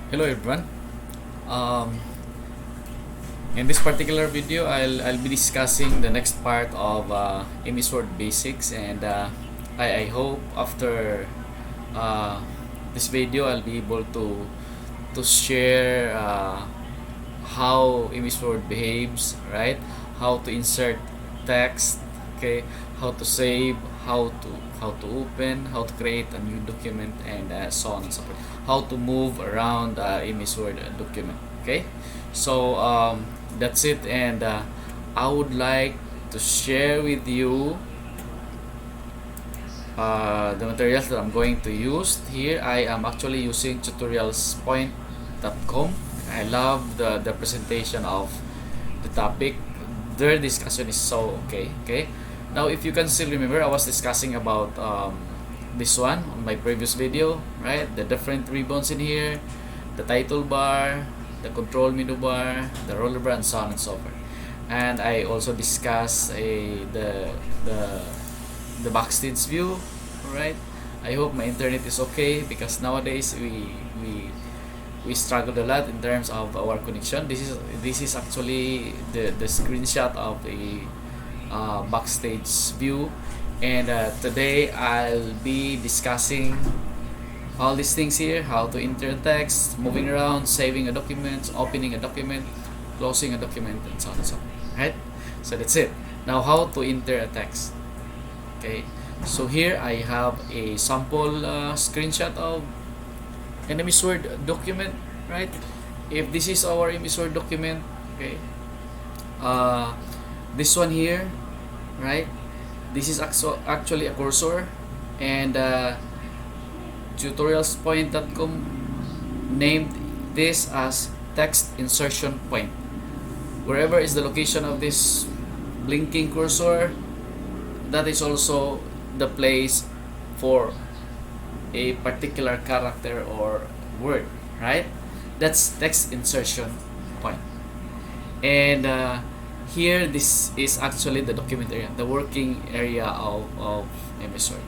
Hello everyone. Um, in this particular video, I'll be discussing the next part of MS Word basics, and I hope after uh, this video I'll be able to share how MS Word behaves, right? How to insert text, okay? How to save, how to open, how to create a new document, and so on and so forth. How to move around MS Word document, okay? So that's it, and I would like to share with you the materials that I'm going to use here. I am actually using tutorialspoint.com. I love the presentation of the topic. Their discussion is so okay. Now, if you can still remember, I was discussing about this one on my previous video, right? The different ribbons in here, the title bar, the control menu bar, the roller bar, and so on and so forth. And I also discussed the backstage view, right? I hope my internet is okay because nowadays we struggled a lot in terms of our connection. This is actually the screenshot of the backstage view, and today I'll be discussing all these things here: how to enter text, moving around, saving a document, opening a document, closing a document, and so on and so on. Right? So that's it. Now, how to enter a text. Okay, so here I have a sample screenshot of an MS Word document, right? If this is our MS Word document, okay, this one here, right? This is actually a cursor, and tutorialspoint.com named this as text insertion point. Wherever is the location of this blinking cursor, that is also the place for a particular character or word, right? That's text insertion point. And here, this is actually the document area, the working area of MS Word.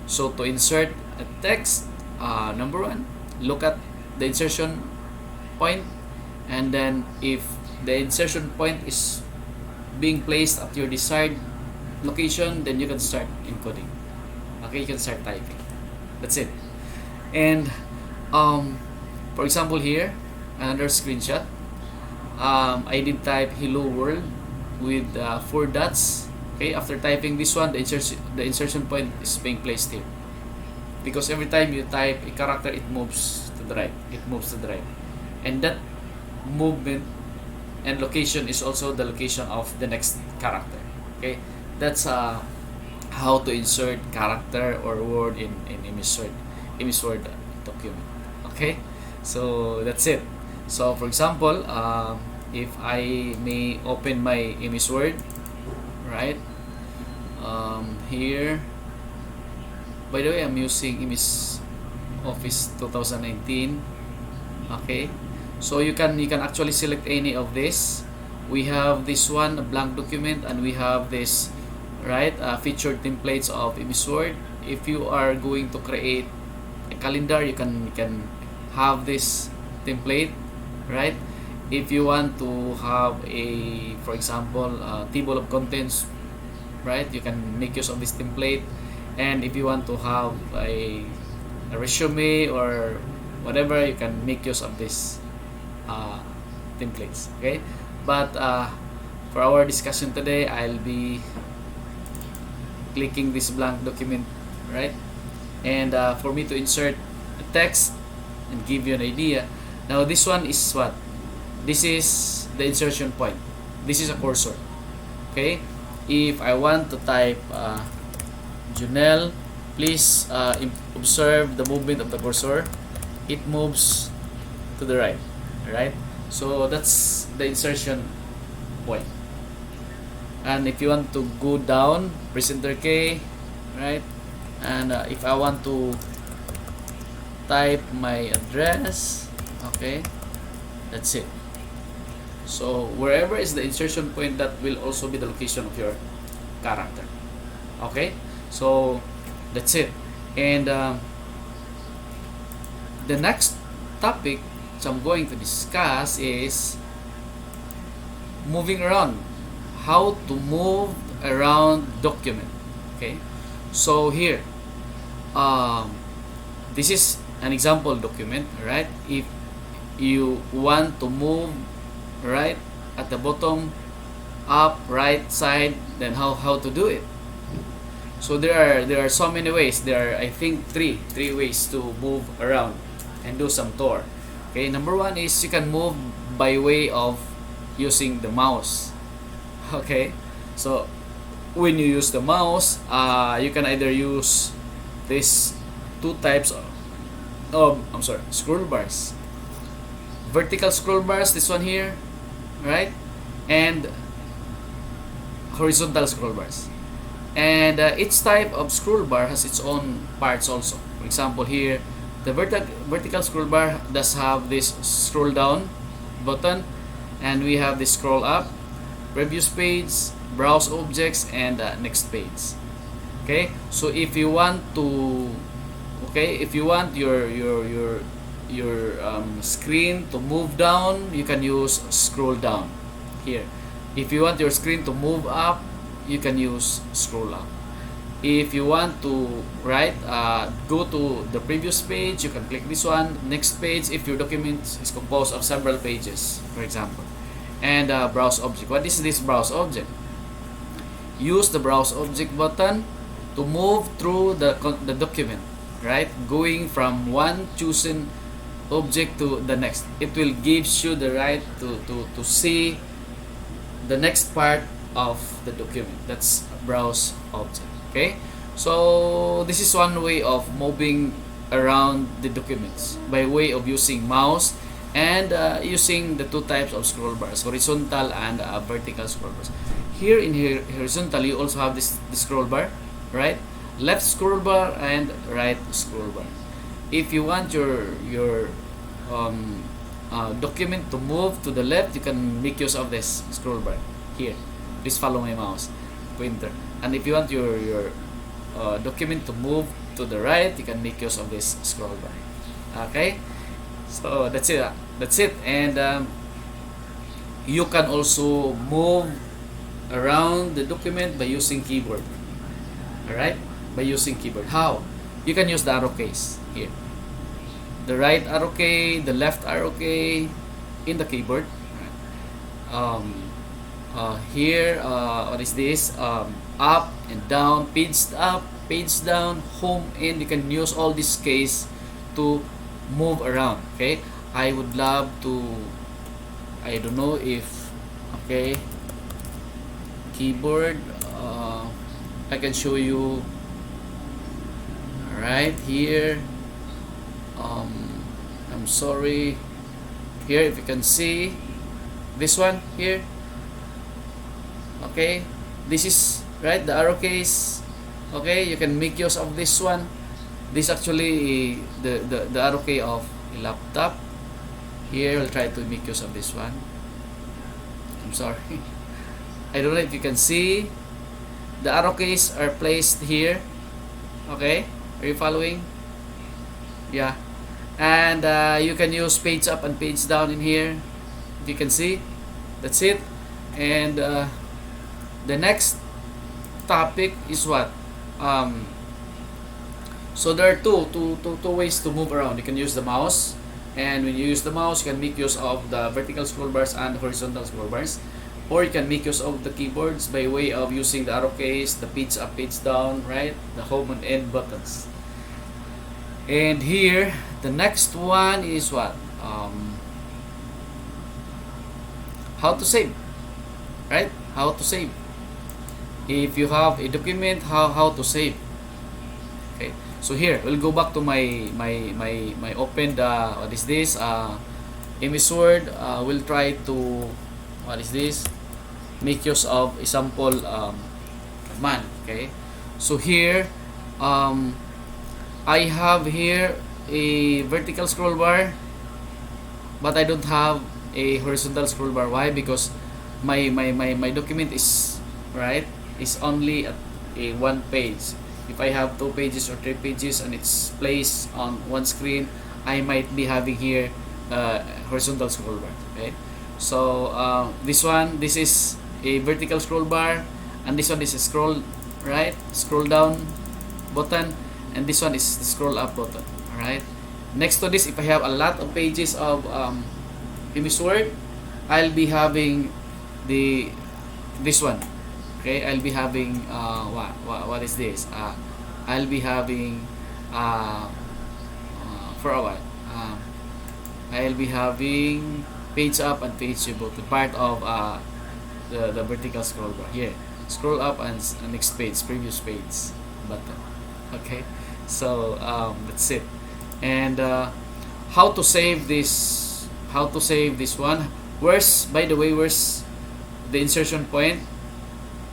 So to insert a text, number one, look at the insertion point, and then if the insertion point is being placed at your desired location, then you can start encoding. Okay, you can start typing. That's it. And for example, here another screenshot. I did type hello world with 4 dots. Okay, after typing this one, the insertion point is being placed here, because every time you type a character, it moves to the right. It moves to the right, and that movement and location is also the location of the next character. Okay, that's how to insert character or word in MS Word document. Okay, so that's it. So for example, if I may open my MS Word, right? Here, by the way, I'm using MS Office 2019. Okay, so you can actually select any of this. We have this one, a blank document, and we have this, right, featured templates of MS Word. If you are going to create a calendar, you can have this template, right? If you want to have a, for example, table of contents, right, you can make use of this template. And if you want to have a resume or whatever, you can make use of this templates. Okay, but for our discussion today, I'll be clicking this blank document, right? And for me to insert a text and give you an idea. Now this one is what? This is the insertion point. This is a cursor. Okay, if I want to type Junel, please observe the movement of the cursor. It moves to the right, right? So that's the insertion point. And if you want to go down, press enter K, right? And if I want to type my address, okay, that's it. So wherever is the insertion point, that will also be the location of your character. Okay, so that's it. And the next topic which I'm going to discuss is moving around. How to move around document. Okay, so here, this is an example document, right? If you want to move right at the bottom, up, right side, then how to do it? So there are so many ways. There are, I think, three ways to move around and do some tour. Okay, number one is you can move by way of using the mouse. Okay, so when you use the mouse, you can either use these two types of scroll bars. Vertical scroll bars, this one here, right? And horizontal scroll bars. And each type of scroll bar has its own parts also. For example, here, the vertical scroll bar does have this scroll down button, and we have this scroll up, previous page, browse objects, and next page. Okay, so if you want to, if you want your screen to move down, you can use scroll down here. If you want your screen to move up, you can use scroll up. If you want to go to the previous page, you can click this one, next page, if your document is composed of several pages, for example. And browse object. What is this browse object? Use the browse object button to move through the document, right? Going from one chosen object to the next. It will give you the right to see the next part of the document. That's browse object. Okay, so this is one way of moving around the documents by way of using mouse and using the two types of scroll bars, horizontal and vertical scroll bars. Here in horizontal, you also have this scroll bar, right? Left scroll bar and right scroll bar. If you want your document to move to the left, you can make use of this scroll bar here. Please follow my mouse pointer. And if you want your document to move to the right, you can make use of this scroll bar. Okay, so that's it. And you can also move around the document by using keyboard. Alright, by using keyboard. How? You can use the arrow keys here, the right arrow key, the left arrow key in the keyboard. Here, what is this? Up and down, page up, page down, home, and you can use all these keys to move around. Okay, I would love to, I don't know if, keyboard, I can show you right here. I'm sorry, here, if you can see this one here. Okay, this is right, the arrow keys. Okay, you can make use of this one. This actually the arrow key of a laptop. Here, I'll try to make use of this one. I'm sorry. I don't know if you can see. The arrow keys are placed here. Okay, are you following? Yeah, and you can use page up and page down in here. If you can see, that's it. And the next topic is what? So there are two ways to move around. You can use the mouse, and when you use the mouse, you can make use of the vertical scroll bars and horizontal scroll bars, or you can make use of the keyboards by way of using the arrow keys, the page up, page down, right? The home and end buttons. And here, the next one is what? How to save, right? How to save. If you have a document, how to save. Okay, so here we'll go back to my opened what is this MS Word. We'll try to, what is this, make use of a sample command. Okay, so here I have here a vertical scroll bar, but I don't have a horizontal scroll bar. Why? Because my document is only at a one page. If I have 2 pages or 3 pages and it's placed on one screen, I might be having here horizontal scroll bar. Okay, so this is a vertical scroll bar, and this one is a scroll down button, and this one is the scroll up button. All right. Next to this, if I have a lot of pages of MS Word, I'll be having this one. Okay, I'll be having what is this? I'll be having for a while. I'll be having page up and page button, part of the vertical scroll bar here. Scroll up and next page, previous page button. Okay, so that's it. And how to save this? How to save this one? By the way, where's the insertion point?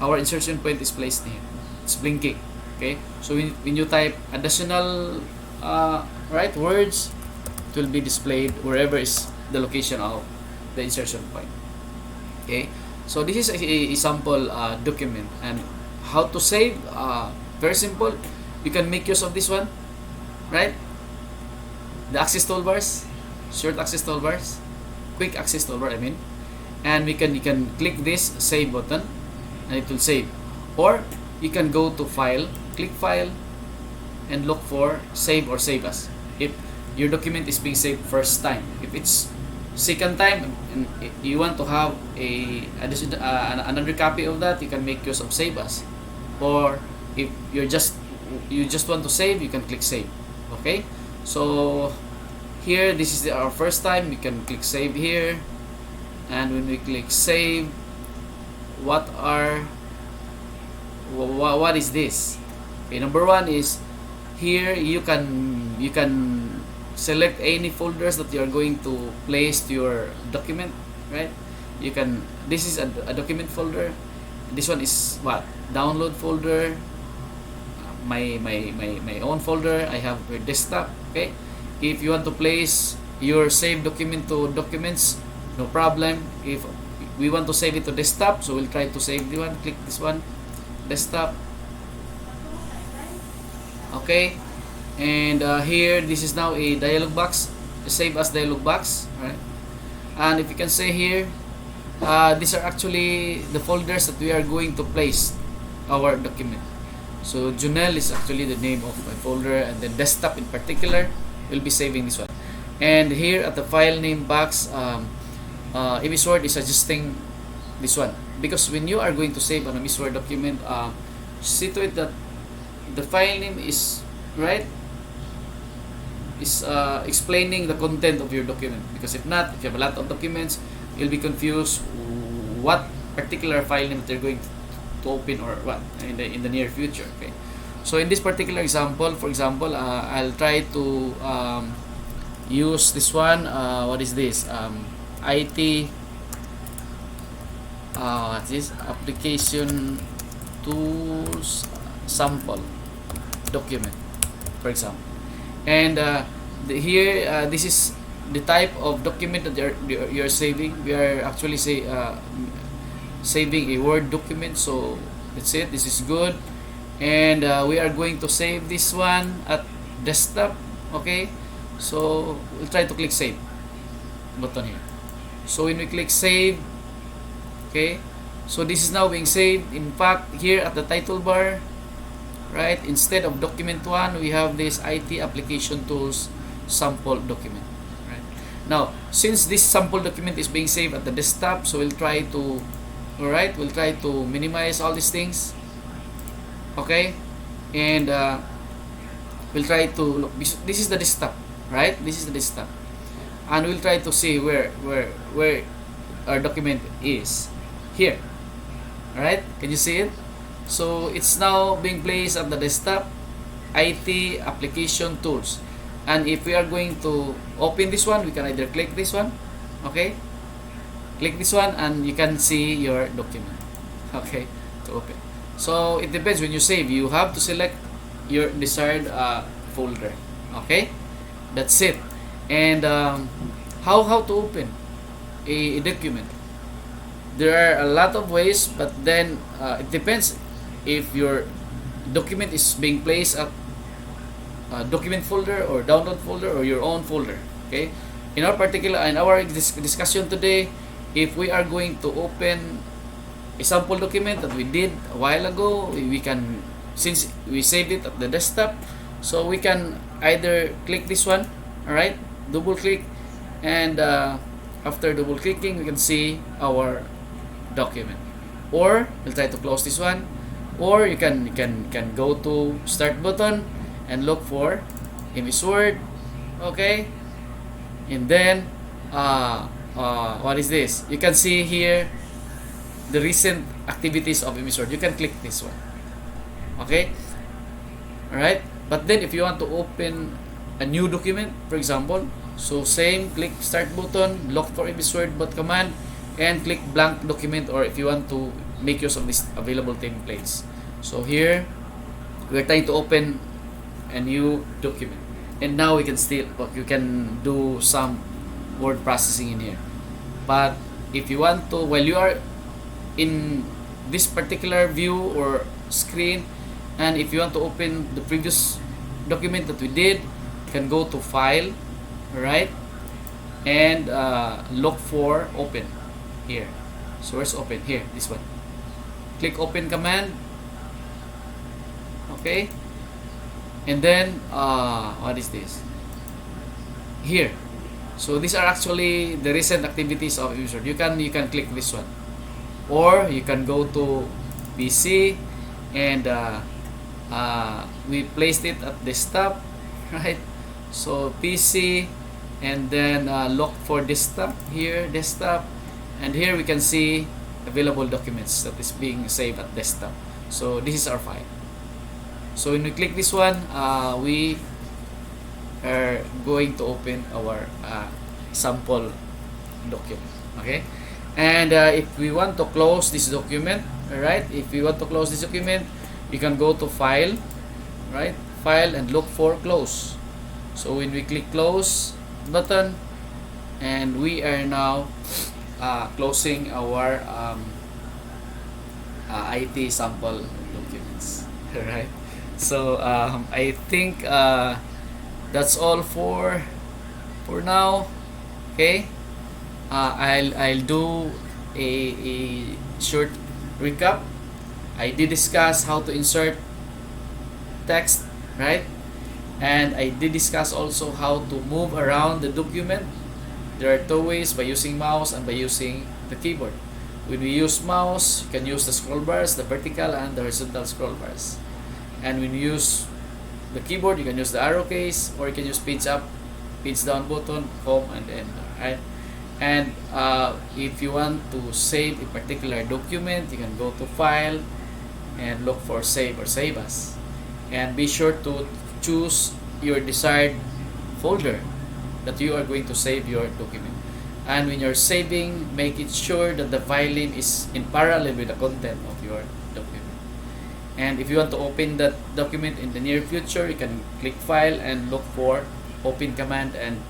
Our insertion point is placed here. It's blinking. Okay, so when you type additional words, it will be displayed wherever is the location of the insertion point. Okay, so this is a sample document, and how to save, very simple. You can make use of this one, right? The access toolbars, short access toolbars, quick access toolbar, I mean, and you can click this save button and it will save, or you can go to file, click file, and look for save or save as. If your document is being saved first time, if it's second time and you want to have another copy of that, you can make use of save as. Or if you just want to save, you can click save. Okay, so here, this is our first time. We can click save here, and when we click save, what is this? Okay, number one is here you can select any folders that you are going to place to your document, right? This is a document folder. This one is what? Download folder. My own folder. I have a desktop. Okay, if you want to place your saved document to documents, no problem. If we want to save it to desktop, so we'll try to save the one. Click this one, desktop. Okay, and here, this is now a dialog box, a save as dialog box, right? And if you can say here, these are actually the folders that we are going to place our document. So Junel is actually the name of my folder, and then desktop in particular will be saving this one. And here at the file name box, MS Word is suggesting this one, because when you are going to save an MS Word document, see to it that the file name is explaining the content of your document, because if not, if you have a lot of documents, you'll be confused what particular file name they're going to open or what in the near future. Okay, so in this particular example, for example, I'll try to use this one. What is this? IT what's this? Application tools sample document, for example. And here, this is the type of document that you're saving. We are actually saving a Word document, so that's it. This is good, and we are going to save this one at desktop. Okay, so we'll try to click save button here. So when we click save, okay, so this is now being saved. In fact, here at the title bar, right, instead of document 1, we have this IT application tools sample document. Right, now, since this sample document is being saved at the desktop, so we'll try to minimize all these things. Okay, and we'll try to look. This is the desktop, right? This is the desktop, and we'll try to see where our document is here. All right, can you see it? So it's now being placed at the desktop, IT application tools. And if we are going to open this one, we can either click this one, okay? Click this one and you can see your document, okay, to open. So it depends. When you save, you have to select your desired folder, okay? That's it. And how to open a document? There are a lot of ways, but then it depends if your document is being placed at document folder or download folder or your own folder. Okay, in our discussion today, if we are going to open a sample document that we did a while ago, we can, since we saved it at the desktop, so we can either click this one, alright, double click, and after double clicking we can see our document. Or we'll try to close this one, or you can go to start button and look for MS Word, okay, and then what is this? You can see here the recent activities of MS Word. You can click this one, okay, alright. But then if you want to open a new document, for example, so same, click start button, look for MS Word bot command, and click blank document, or if you want to make use of this available templates. So here we're trying to open a new document, and now we can still, you can do some word processing in here. But if you want to, while you are in this particular view or screen, and if you want to open the previous document that we did, you can go to file, right, and look for open here. So where's open? Here, this one. Click open command, okay, and then what is this here? So these are actually the recent activities of user. You can click this one, or you can go to PC, and we placed it at desktop, right? So PC, and then look for desktop here, desktop, and here we can see available documents that is being saved at desktop. So this is our file. So when we click this one, we are going to open our sample document, okay. And if we want to close this document, right, if we want to close this document, you can go to file, right, file, and look for close. So when we click close button, and we are now closing our IT sample documents, right. So I think that's all for now, okay. I'll do a short recap. I did discuss how to insert text, right, and I did discuss also how to move around the document. There are two ways: by using mouse and by using the keyboard. When we use mouse, you can use the scroll bars, the vertical and the horizontal scroll bars. And when you use the keyboard, you can use the arrow keys, or you can use page up, page down button, home, and enter, right? And if you want to save a particular document, you can go to file and look for save or save as, and be sure to choose your desired folder that you are going to save your document. And when you're saving, make it sure that the file name is in parallel with the content of your document. And if you want to open that document in the near future, you can click file and look for open command, and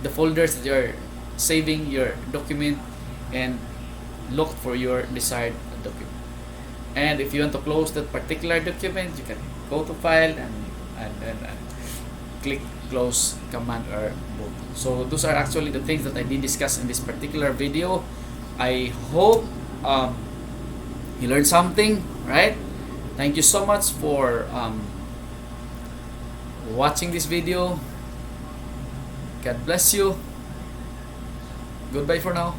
the folders that you're saving your document, and look for your desired document. And if you want to close that particular document, you can go to file and click close command or button. So those are actually the things that I did discuss in this particular video. I hope you learned something, right? Thank you so much for watching this video. God bless you. Goodbye for now.